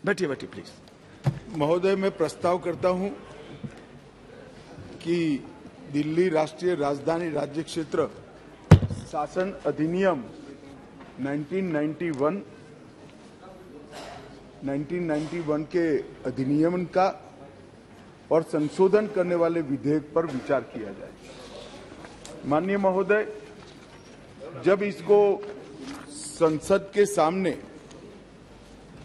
बैठिए बैठिए प्लीज। महोदय, मैं प्रस्ताव करता हूं कि दिल्ली राष्ट्रीय राजधानी राज्य क्षेत्र शासन अधिनियम 1991 के अधिनियम का और संशोधन करने वाले विधेयक पर विचार किया जाए। माननीय महोदय, जब इसको संसद के सामने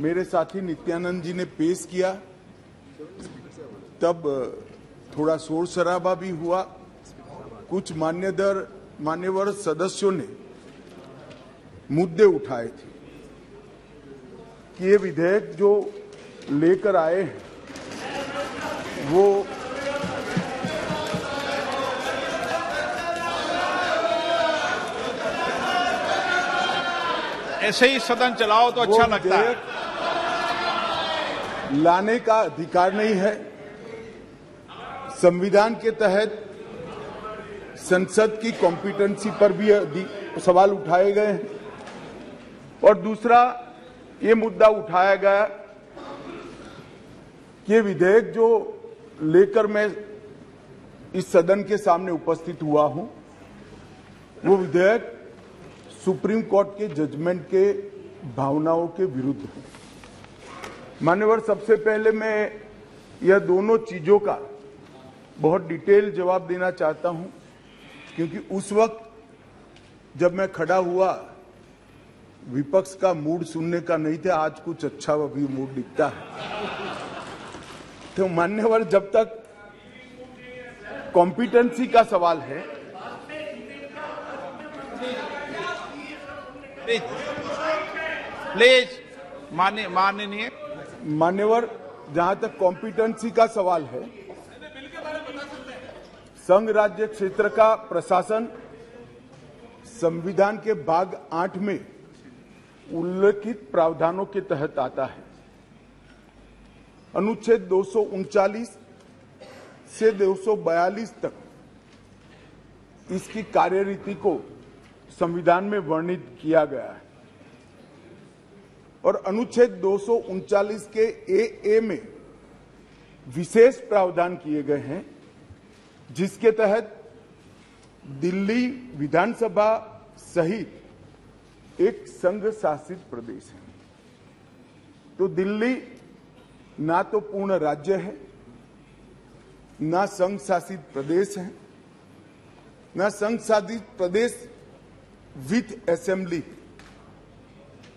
मेरे साथी नित्यानंद जी ने पेश किया तब थोड़ा शोर शराबा भी हुआ। कुछ मान्यवर सदस्यों ने मुद्दे उठाए थे कि ये विधेयक जो लेकर आए हैं वो ऐसे ही सदन चलाओ तो अच्छा लगता है। लाने का अधिकार नहीं है। संविधान के तहत संसद की कॉम्पिटेंसी पर भी सवाल उठाए गए हैं और दूसरा ये मुद्दा उठाया गया कि विधेयक जो लेकर मैं इस सदन के सामने उपस्थित हुआ हूं वो विधेयक सुप्रीम कोर्ट के जजमेंट के भावनाओं के विरुद्ध है। मान्यवर, सबसे पहले मैं यह दोनों चीजों का बहुत डिटेल जवाब देना चाहता हूं क्योंकि उस वक्त जब मैं खड़ा हुआ विपक्ष का मूड सुनने का नहीं था। आज कुछ अच्छा भी मूड दिखता है। तो मान्यवर, जब तक कॉम्पिटेंसी का सवाल है, प्लीज माननीय मान्यवर, जहां तक कॉम्पिटेंसी का सवाल है, संघ राज्य क्षेत्र का प्रशासन संविधान के भाग 8 में उल्लिखित प्रावधानों के तहत आता है। अनुच्छेद 239 से 242 तक इसकी कार्यरीति को संविधान में वर्णित किया गया है और अनुच्छेद 239 के ए में विशेष प्रावधान किए गए हैं जिसके तहत दिल्ली विधानसभा सहित एक संघ शासित प्रदेश है। तो दिल्ली ना तो पूर्ण राज्य है, ना संघ शासित प्रदेश है, ना संघ शासित प्रदेश विथ असेंबली।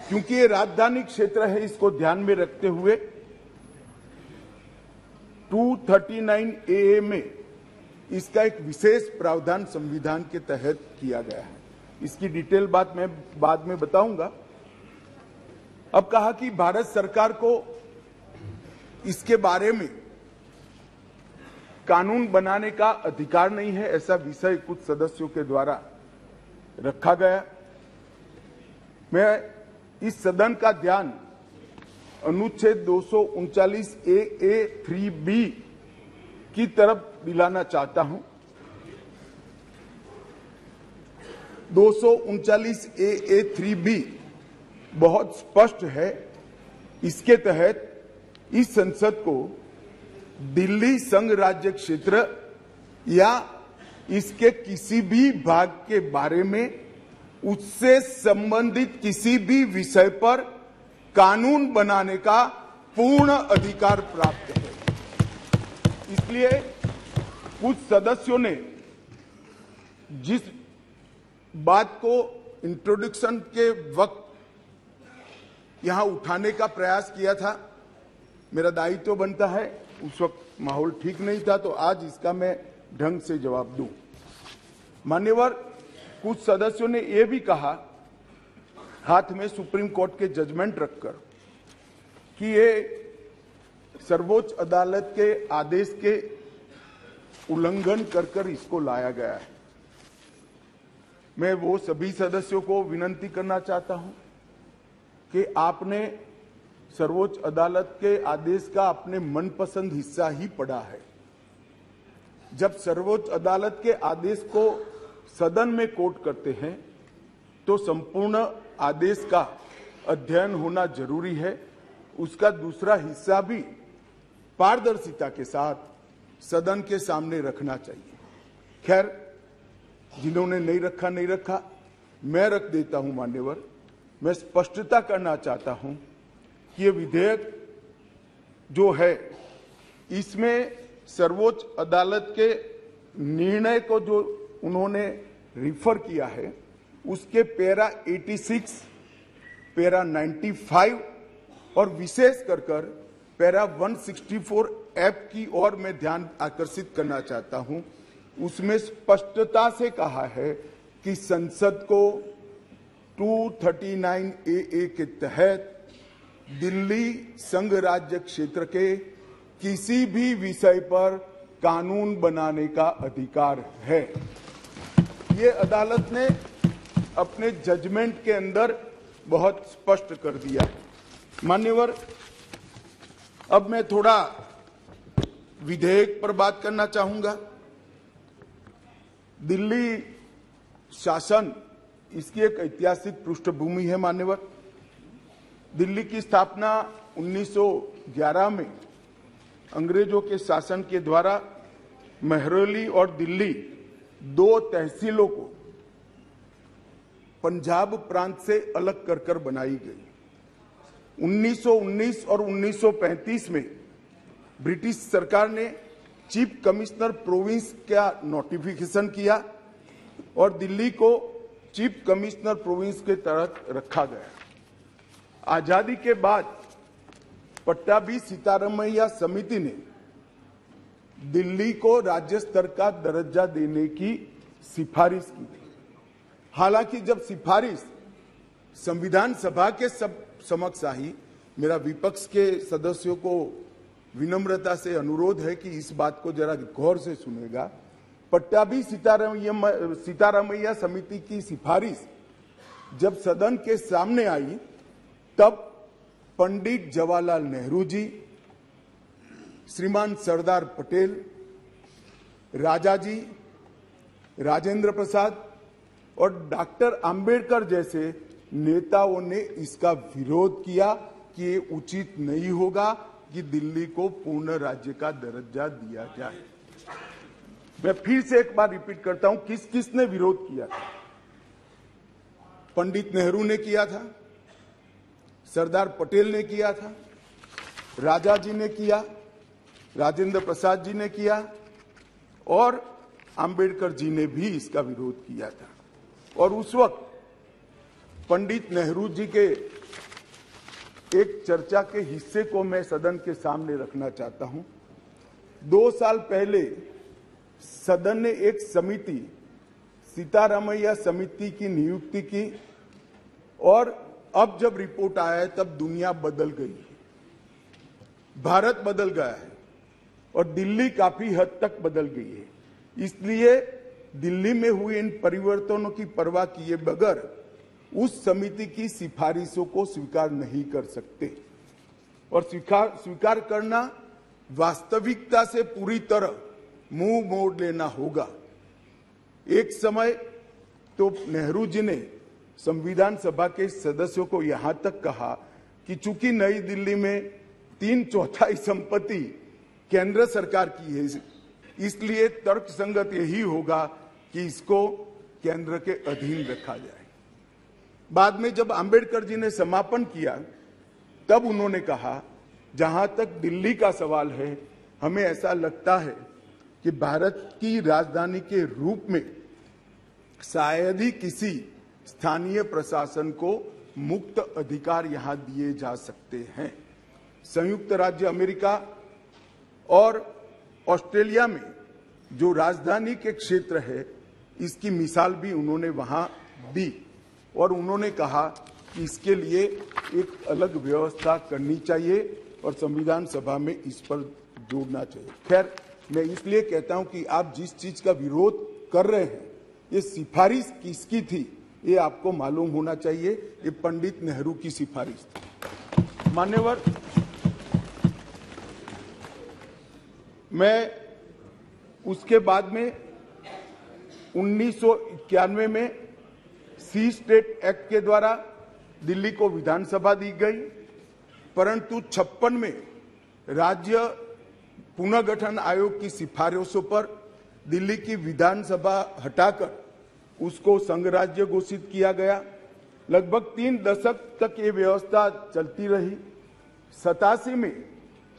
क्योंकि ये राजधानी क्षेत्र है, इसको ध्यान में रखते हुए 239 ए में इसका एक विशेष प्रावधान संविधान के तहत किया गया है। इसकी डिटेल बात मैं बाद में बताऊंगा। अब कहा कि भारत सरकार को इसके बारे में कानून बनाने का अधिकार नहीं है, ऐसा विषय कुछ सदस्यों के द्वारा रखा गया। मैं इस सदन का ध्यान अनुच्छेद 239 ए 3B की तरफ दिलाना चाहता हूं। 239 ए 3B बहुत स्पष्ट है। इसके तहत इस संसद को दिल्ली संघ राज्य क्षेत्र या इसके किसी भी भाग के बारे में उससे संबंधित किसी भी विषय पर कानून बनाने का पूर्ण अधिकार प्राप्त है। इसलिए कुछ सदस्यों ने जिस बात को इंट्रोडक्शन के वक्त यहां उठाने का प्रयास किया था, मेरा दायित्व बनता है, उस वक्त माहौल ठीक नहीं था, तो आज इसका मैं ढंग से जवाब दूं। मान्यवर, कुछ सदस्यों ने यह भी कहा हाथ में सुप्रीम कोर्ट के जजमेंट रखकर कि ये सर्वोच्च अदालत के आदेश के उल्लंघन कर इसको लाया गया है। मैं वो सभी सदस्यों को विनती करना चाहता हूं कि आपने सर्वोच्च अदालत के आदेश का अपने मनपसंद हिस्सा ही पढ़ा है। जब सर्वोच्च अदालत के आदेश को सदन में कोट करते हैं तो संपूर्ण आदेश का अध्ययन होना जरूरी है उसका दूसरा हिस्सा भी पारदर्शिता के साथ सदन के सामने रखना चाहिए। खैर, जिन्होंने नहीं रखा, मैं रख देता हूं मान्यवर। मैं स्पष्टता करना चाहता हूं कि ये विधेयक जो है, इसमें सर्वोच्च अदालत के निर्णय को जो उन्होंने रिफर किया है, उसके पैरा 86, पैरा 95 और विशेष कर पैरा 164F की ओर मैं ध्यान आकर्षित करना चाहता हूं। उसमें स्पष्टता से कहा है कि संसद को 239AA के तहत दिल्ली संघ राज्य क्षेत्र के किसी भी विषय पर कानून बनाने का अधिकार है। ये अदालत ने अपने जजमेंट के अंदर बहुत स्पष्ट कर दिया है। मान्यवर, अब मैं थोड़ा विधेयक पर बात करना चाहूंगा। दिल्ली शासन, इसकी एक ऐतिहासिक पृष्ठभूमि है मान्यवर। दिल्ली की स्थापना 1911 में अंग्रेजों के शासन के द्वारा महरौली और दिल्ली दो तहसीलों को पंजाब प्रांत से अलग कर बनाई गई। 1919 और 1935 में ब्रिटिश सरकार ने चीफ कमिश्नर प्रोविंस का नोटिफिकेशन किया और दिल्ली को चीफ कमिश्नर प्रोविंस के तहत रखा गया। आजादी के बाद पट्टाभी सीतारामैया समिति ने दिल्ली को राज्य स्तर का दर्जा देने की सिफारिश की थी। हालांकि जब सिफारिश संविधान सभा के समक्ष आई, मेरा विपक्ष के सदस्यों को विनम्रता से अनुरोध है कि इस बात को जरा गौर से सुनेगा। पट्टाभी सीतारामैया समिति की सिफारिश जब सदन के सामने आई, तब पंडित जवाहरलाल नेहरू जी, श्रीमान सरदार पटेल, राजा जी, राजेंद्र प्रसाद और डॉक्टर अंबेडकर जैसे नेताओं ने इसका विरोध किया कि ये उचित नहीं होगा कि दिल्ली को पूर्ण राज्य का दर्जा दिया जाए। मैं फिर से एक बार रिपीट करता हूं, किसने विरोध किया था? पंडित नेहरू ने किया था, सरदार पटेल ने किया था, राजा जी ने किया, राजेंद्र प्रसाद जी ने किया और अंबेडकर जी ने भी इसका विरोध किया था। और उस वक्त पंडित नेहरू जी के एक चर्चा के हिस्से को मैं सदन के सामने रखना चाहता हूं। 2 साल पहले सदन ने एक समिति, सीतारामैया समिति की नियुक्ति की और अब जब रिपोर्ट आया है तब दुनिया बदल गई है, भारत बदल गया है और दिल्ली काफी हद तक बदल गई है। इसलिए दिल्ली में हुए इन परिवर्तनों की परवाह किए बगैर उस समिति की सिफारिशों को स्वीकार नहीं कर सकते और स्वीकार करना वास्तविकता से पूरी तरह मुंह मोड़ लेना होगा। एक समय तो नेहरू जी ने संविधान सभा के सदस्यों को यहां तक कहा कि चूंकि नई दिल्ली में 3/4 संपत्ति केंद्र सरकार की है, इसलिए तर्कसंगत यही होगा कि इसको केंद्र के अधीन रखा जाए। बाद में जब अंबेडकर जी ने समापन किया, तब उन्होंने कहा, जहां तक दिल्ली का सवाल है, हमें ऐसा लगता है कि भारत की राजधानी के रूप में शायद ही किसी स्थानीय प्रशासन को मुक्त अधिकार यहां दिए जा सकते हैं। संयुक्त राज्य अमेरिका और ऑस्ट्रेलिया में जो राजधानी के क्षेत्र है, इसकी मिसाल भी उन्होंने वहां दी और उन्होंने कहा कि इसके लिए एक अलग व्यवस्था करनी चाहिए और संविधान सभा में इस पर जोड़ना चाहिए। खैर, मैं इसलिए कहता हूं कि आप जिस चीज का विरोध कर रहे हैं, ये सिफारिश किसकी थी ये आपको मालूम होना चाहिए। ये पंडित नेहरू की सिफारिश थी। मान्यवर, मैं उसके बाद में 1991 में सी स्टेट एक्ट के द्वारा दिल्ली को विधानसभा दी गई परंतु 56 में राज्य पुनर्गठन आयोग की सिफारिशों पर दिल्ली की विधानसभा हटाकर उसको संघ राज्य घोषित किया गया। लगभग 3 दशक तक ये व्यवस्था चलती रही। 87 में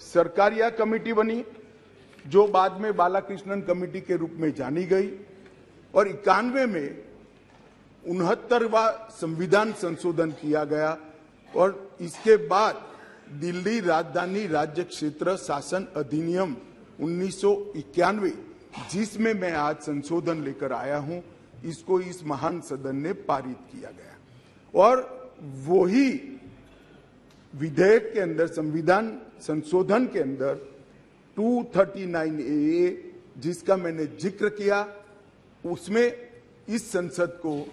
सरकारिया कमेटी बनी, जो बाद में बालाकृष्णन कमेटी के रूप में जानी गई, और 91 में 69वां संविधान संशोधन किया गया, और इसके बाद दिल्ली राजधानी राज्य क्षेत्र शासन अधिनियम 1991, जिसमें मैं आज संशोधन लेकर आया हूं, इसको इस महान सदन ने पारित किया गया। और वही विधेयक के अंदर, संविधान संशोधन के अंदर 239A, जिसका मैंने जिक्र किया, उसमें इस संसद को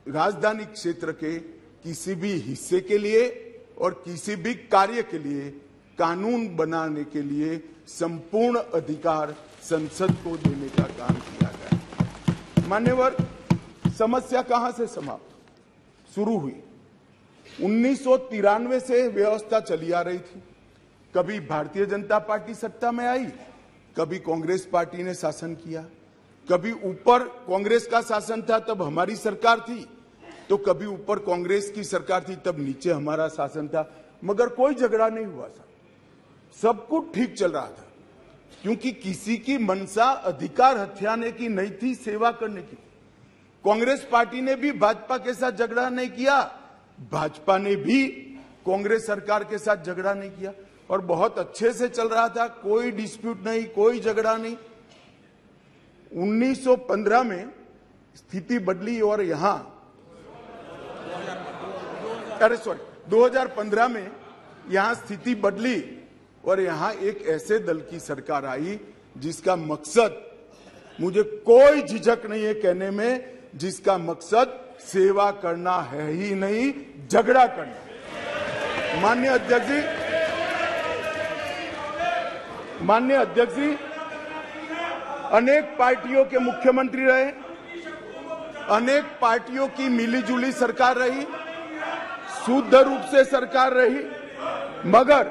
राजधानी क्षेत्र के किसी भी हिस्से के लिए और किसी भी कार्य के लिए कानून बनाने के लिए संपूर्ण अधिकार संसद को देने का काम किया गया। मान्यवर, समस्या कहां से समाप्त शुरू हुई? 1993 से व्यवस्था चली आ रही थी। कभी भारतीय जनता पार्टी सत्ता में आई, कभी कांग्रेस पार्टी ने शासन किया, कभी ऊपर कांग्रेस का शासन था तब हमारी सरकार थी, तो कभी ऊपर कांग्रेस की सरकार थी तब नीचे हमारा शासन था, मगर कोई झगड़ा नहीं हुआ था, सब कुछ ठीक चल रहा था, क्योंकि किसी की मंशा अधिकार हथियाने की नहीं थी, सेवा करने की। कांग्रेस पार्टी ने भी भाजपा के साथ झगड़ा नहीं किया, भाजपा ने भी कांग्रेस सरकार के साथ झगड़ा नहीं किया, और बहुत अच्छे से चल रहा था, कोई डिस्प्यूट नहीं, कोई झगड़ा नहीं। 1915 में स्थिति बदली और यहां 2015 में यहां स्थिति बदली और यहां एक ऐसे दल की सरकार आई जिसका मकसद, मुझे कोई झिझक नहीं है कहने में, जिसका मकसद सेवा करना है ही नहीं, झगड़ा करना। माननीय अध्यक्ष जी अनेक पार्टियों के मुख्यमंत्री रहे, अनेक पार्टियों की मिलीजुली सरकार रही, शुद्ध रूप से सरकार रही, मगर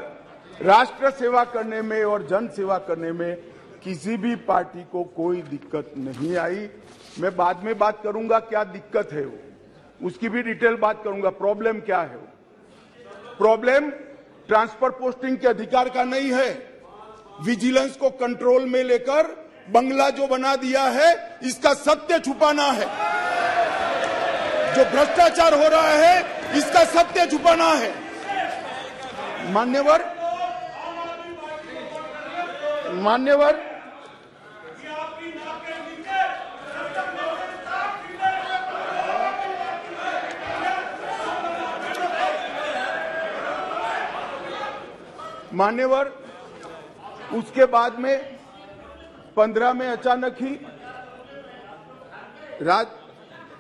राष्ट्र सेवा करने में और जन सेवा करने में किसी भी पार्टी को कोई दिक्कत नहीं आई। मैं बाद में बात करूंगा क्या दिक्कत है वो, उसकी भी डिटेल बात करूंगा, प्रॉब्लम क्या है वो। प्रॉब्लम ट्रांसफर पोस्टिंग के अधिकार का नहीं है, विजिलेंस को कंट्रोल में लेकर बंगला जो बना दिया है, इसका सत्य छुपाना है। जो भ्रष्टाचार हो रहा है, इसका सत्य छुपाना है। मान्यवर उसके बाद में 15 में अचानक ही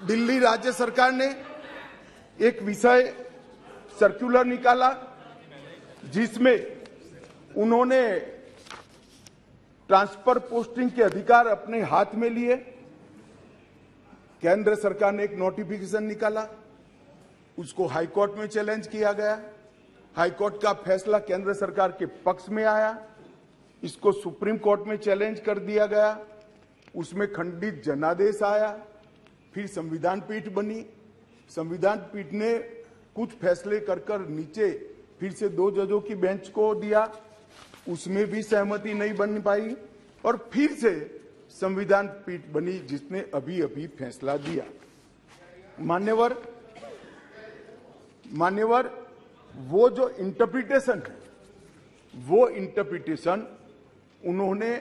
दिल्ली राज्य सरकार ने एक विषय सर्कुलर निकाला, जिसमें उन्होंने ट्रांसफर पोस्टिंग के अधिकार अपने हाथ में लिए। केंद्र सरकार ने एक नोटिफिकेशन निकाला, उसको हाईकोर्ट में चैलेंज किया गया। हाईकोर्ट का फैसला केंद्र सरकार के पक्ष में आया, इसको सुप्रीम कोर्ट में चैलेंज कर दिया गया, उसमें खंडित जनादेश आया, फिर संविधान पीठ बनी। संविधान पीठ ने कुछ फैसले कर नीचे फिर से 2 जजों की बेंच को दिया, उसमें भी सहमति नहीं बन पाई, और फिर से संविधान पीठ बनी जिसने अभी फैसला दिया। मान्यवर, वो जो इंटरप्रिटेशन है, वो इंटरप्रिटेशन उन्होंने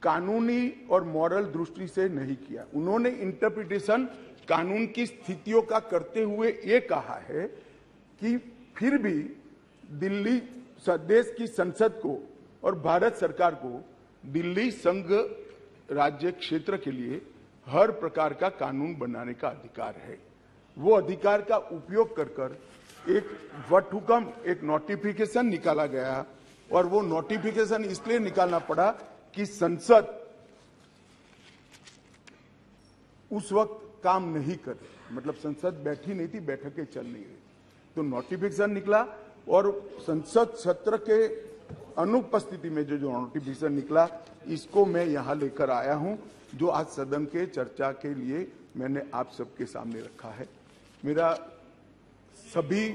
कानूनी और मॉरल दृष्टि से नहीं किया। उन्होंने इंटरप्रिटेशन कानून की स्थितियों का करते हुए ये कहा है कि फिर भी दिल्ली देश की संसद को और भारत सरकार को दिल्ली संघ राज्य क्षेत्र के लिए हर प्रकार का कानून बनाने का अधिकार है। वो अधिकार का उपयोग कर एक वटहुकम, एक नोटिफिकेशन निकाला गया, और वो नोटिफिकेशन इसलिए निकालना पड़ा कि संसद उस वक्त काम नहीं कर रही, मतलब संसद बैठी नहीं थी, बैठकें चल नहीं रही, तो नोटिफिकेशन निकला और संसद सत्र के अनुपस्थिति में जो नोटिफिकेशन निकला, इसको मैं यहां लेकर आया हूं, जो आज सदन के चर्चा के लिए मैंने आप सबके सामने रखा है। मेरा सभी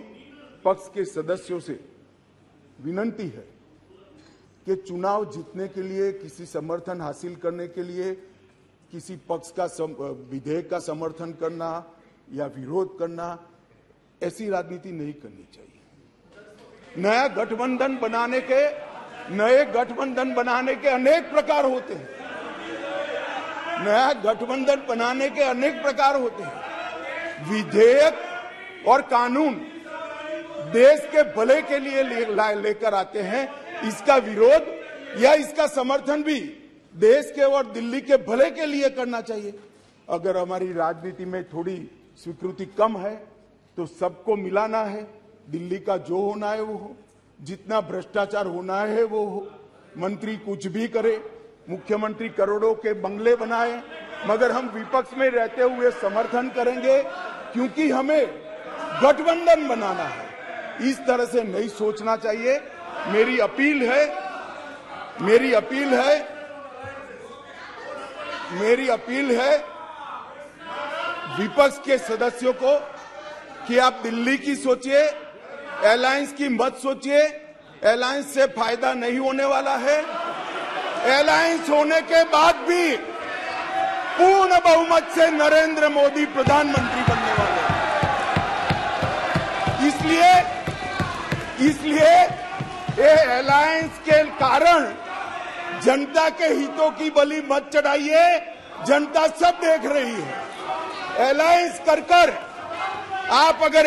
पक्ष के सदस्यों से विनती है कि चुनाव जीतने के लिए, किसी समर्थन हासिल करने के लिए, किसी पक्ष का विधेयक का समर्थन करना या विरोध करना, ऐसी राजनीति नहीं करनी चाहिए। नए गठबंधन बनाने के अनेक प्रकार होते हैं। नया गठबंधन बनाने के अनेक प्रकार होते हैं। विधेयक और कानून देश के भले के लिए लेकर आते हैं। इसका विरोध या इसका समर्थन भी देश के और दिल्ली के भले के लिए करना चाहिए। अगर हमारी राजनीति में थोड़ी स्वीकृति कम है तो सबको मिलाना है। दिल्ली का जो होना है वो हो, जितना भ्रष्टाचार होना है वो हो। मंत्री कुछ भी करे, मुख्यमंत्री करोड़ों के बंगले बनाए, मगर हम विपक्ष में रहते हुए समर्थन करेंगे, क्योंकि हमें गठबंधन बनाना है। इस तरह से नहीं सोचना चाहिए। मेरी अपील है विपक्ष के सदस्यों को कि आप दिल्ली की सोचिए, अलायंस की मत सोचिए। अलायंस से फायदा नहीं होने वाला है। अलायंस होने के बाद भी पूर्ण बहुमत से नरेंद्र मोदी प्रधानमंत्री बनने वाले हैं। इसलिए ये अलायंस के कारण जनता के हितों की बलि मत चढ़ाइए। जनता सब देख रही है। अलायंस कर आप अगर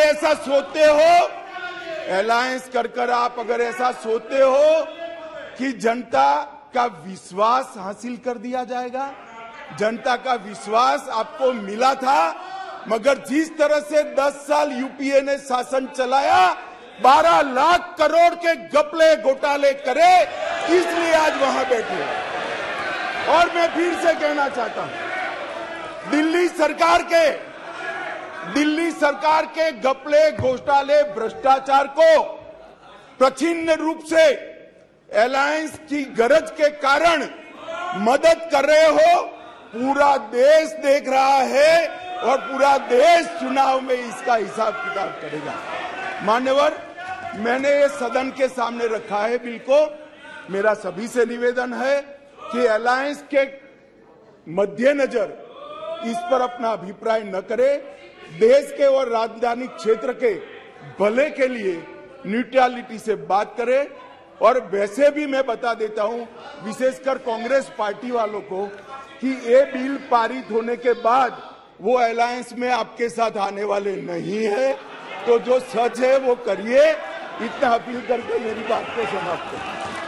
ऐसा सोचते हो कि जनता का विश्वास हासिल कर दिया जाएगा, जनता का विश्वास आपको मिला था, मगर जिस तरह से 10 साल यूपीए ने शासन चलाया, 12 लाख करोड़ के घपले घोटाले करे, इसलिए आज वहां बैठे। और मैं फिर से कहना चाहता हूं, दिल्ली सरकार के घपले घोटाले भ्रष्टाचार को प्रछिन्न रूप से अलायंस की गरज के कारण मदद कर रहे हो। पूरा देश देख रहा है और पूरा देश चुनाव में इसका हिसाब किताब करेगा। मान्यवर, मैंने ये सदन के सामने रखा है बिल को। मेरा सभी से निवेदन है कि अलायंस के मद्देनजर इस पर अपना अभिप्राय न करे। देश के और राजधानी क्षेत्र के भले के लिए न्यूट्रलिटी से बात करें। और वैसे भी मैं बता देता हूं, विशेषकर कांग्रेस पार्टी वालों को, कि ये बिल पारित होने के बाद वो अलायंस में आपके साथ आने वाले नहीं है। तो जो सच है वो करिए। इतना अपील करके मेरी बात को समाप्त करें।